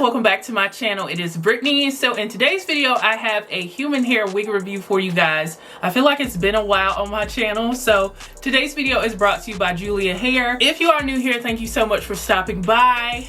welcome back to my channel. It is Brittany. So in today's video I have a human hair wig review for you guys. I feel like it's been a while on my channel, so today's video is brought to you by Julia Hair. If you are new here, thank you so much for stopping by.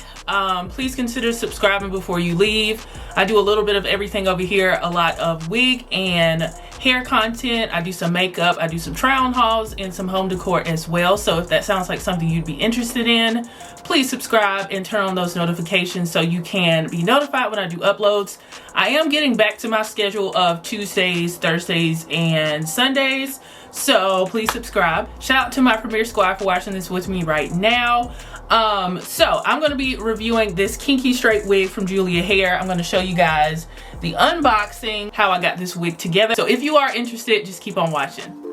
Please consider subscribing before you leave. I do a little bit of everything over here, a lot of wig and hair content. I do some makeup, I do some try on hauls and some home decor as well. So if that sounds like something you'd be interested in, please subscribe and turn on those notifications so you can be notified when I do uploads. I am getting back to my schedule of Tuesdays, Thursdays, and Sundays, so please subscribe. Shout out to my Premiere Squad for watching this with me right now. So I'm going to be reviewing this kinky straight wig from Julia Hair. I'm going to show you guys the unboxing, how I got this wig together. So if you are interested, just keep on watching.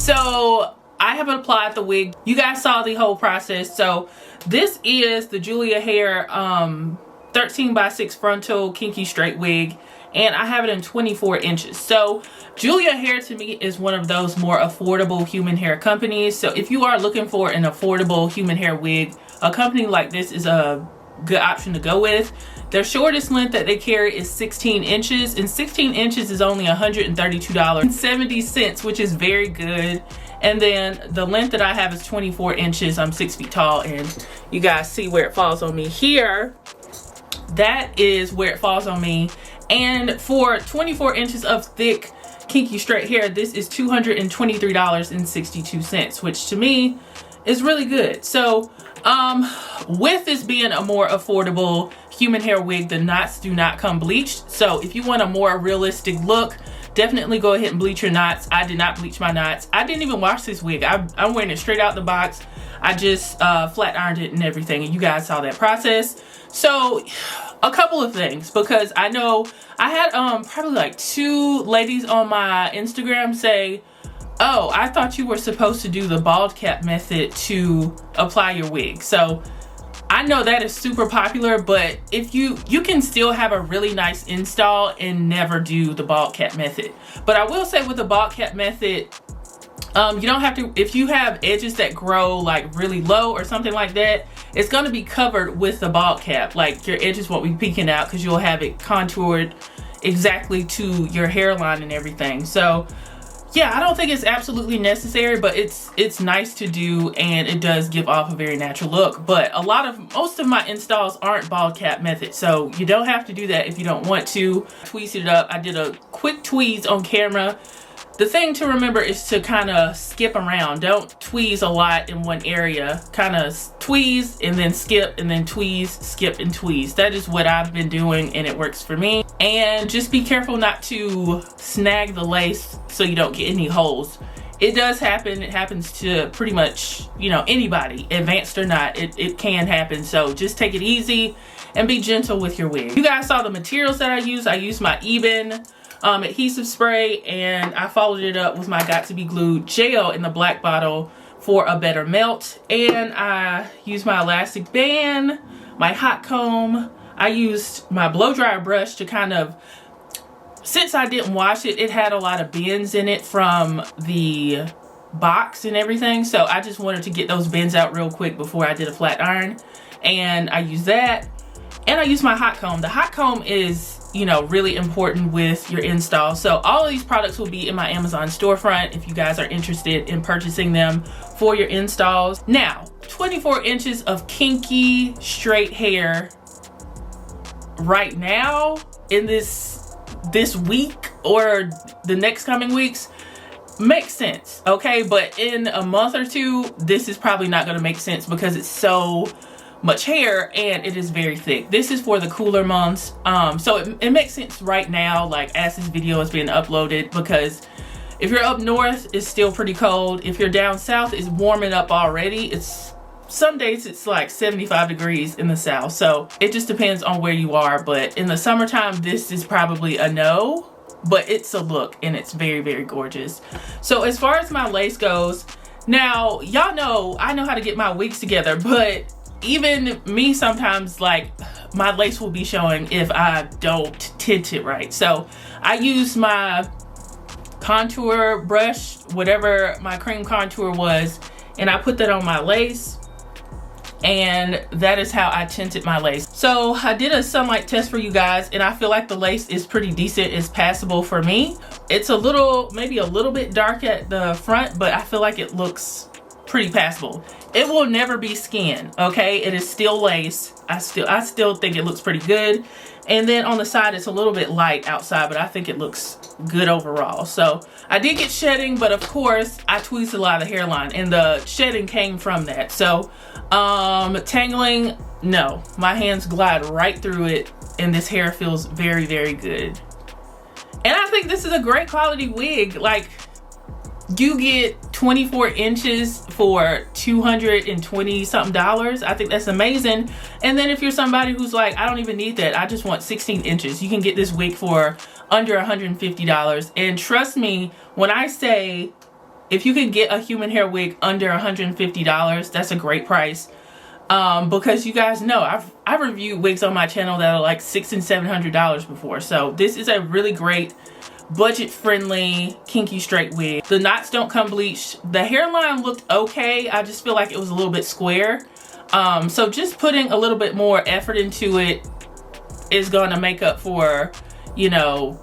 So I have applied the wig. You guys saw the whole process. So this is the Julia Hair 13x6 frontal kinky straight wig, and I have it in 24 inches. So Julia Hair to me is one of those more affordable human hair companies. So if you are looking for an affordable human hair wig, a company like this is a good option to go with. Their shortest length that they carry is 16 inches, and 16 inches is only $132.70, which is very good. And then the length that I have is 24 inches. I'm 6 feet tall, and you guys see where it falls on me here. That is where it falls on me. And for 24 inches of thick kinky straight hair, this is $223.62, which to me is really good. So with this being a more affordable human hair wig, the knots do not come bleached. So if you want a more realistic look, definitely go ahead and bleach your knots. I did not bleach my knots. I didn't even wash this wig. I'm wearing it straight out the box. I just flat ironed it and everything, and you guys saw that process. So a couple of things, because I know I had probably like 2 ladies on my Instagram say, oh, I thought you were supposed to do the bald cap method to apply your wig. So I know that is super popular, but if you can still have a really nice install and never do the bald cap method. But I will say with the bald cap method, you don't have to, if you have edges that grow like really low or something like that, it's going to be covered with the bald cap. Like your edges won't be peeking out because you'll have it contoured exactly to your hairline and everything. So yeah, I don't think it's absolutely necessary, but it's nice to do, and it does give off a very natural look. But most of my installs aren't bald cap method, so you don't have to do that if you don't want to. Tweezed it up. I did a quick tweeze on camera. The thing to remember is to kind of skip around. Don't tweeze a lot in one area. Kind of tweeze and then skip and then tweeze, skip and tweeze. That is what I've been doing, and it works for me. And just be careful not to snag the lace so you don't get any holes. It does happen. It happens to pretty much, you know, anybody, advanced or not. It can happen. So just take it easy and be gentle with your wig. You guys saw the materials that I used. I used my Eben adhesive spray, and I followed it up with my Got To Be Glued gel in the black bottle for a better melt. And I used my elastic band, my hot comb. I used my blow dryer brush to kind of, since I didn't wash it, it had a lot of bends in it from the box and everything. So I just wanted to get those bends out real quick before I did a flat iron. And I used that. And I used my hot comb. The hot comb is, you know, really important with your install. So all of these products will be in my Amazon storefront if you guys are interested in purchasing them for your installs. Now, 24 inches of kinky straight hair right now in this week or the next coming weeks makes sense, okay? But in a month or two, this is probably not going to make sense because it's so much hair and it is very thick. This is for the cooler months, so it makes sense right now, like as this video is being uploaded, because if you're up north, it's still pretty cold. If you're down south, it's warming up already. Some days it's like 75 degrees in the south, so it just depends on where you are. But in the summertime, this is probably a no, but it's a look and it's very, very gorgeous. So as far as my lace goes, now y'all know I know how to get my wigs together, but even me sometimes, like, my lace will be showing if I don't tint it right. So I use my contour brush, whatever my cream contour was, and I put that on my lace, and that is how I tinted my lace. So I did a sunlight test for you guys, and I feel like the lace is pretty decent. It's passable for me. It's a little, maybe a little bit dark at the front, but I feel like it looks pretty passable. It will never be skin, okay? It is still lace. I still think it looks pretty good. And then on the side, it's a little bit light outside, but I think it looks good overall. So I did get shedding, but of course I tweezed a lot of the hairline, and the shedding came from that. So tangling, no, my hands glide right through it, and this hair feels very, very good. And I think this is a great quality wig. Like, you get 24 inches for $220 something. I think that's amazing. And then if you're somebody who's like, I don't even need that, I just want 16 inches, you can get this wig for under $150. And trust me when I say if you can get a human hair wig under $150, that's a great price. Because you guys know I've reviewed wigs on my channel that are like $600 and $700 before. So this is a really great budget friendly kinky straight wig. The knots don't come bleached. The hairline looked okay. I just feel like it was a little bit square. So just putting a little bit more effort into it is gonna make up for, you know,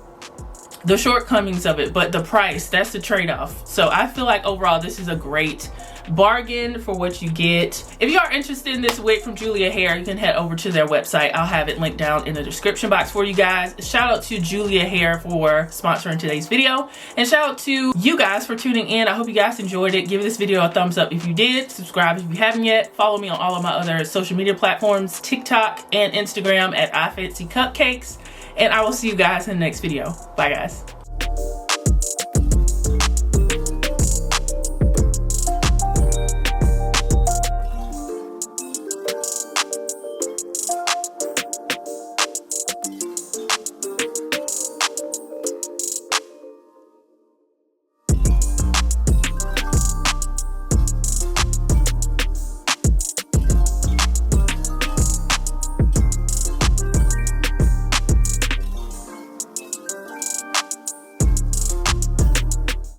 the shortcomings of it. But the price, that's the trade-off. So I feel like overall this is a great bargain for what you get. If you are interested in this wig from Julia Hair, you can head over to their website. I'll have it linked down in the description box for you guys. Shout out to Julia Hair for sponsoring today's video, and shout out to you guys for tuning in. I hope you guys enjoyed it. Give this video a thumbs up if you did. Subscribe if you haven't yet. Follow me on all of my other social media platforms, TikTok and Instagram at iFancyCupcakes, and I will see you guys in the next video. Bye guys.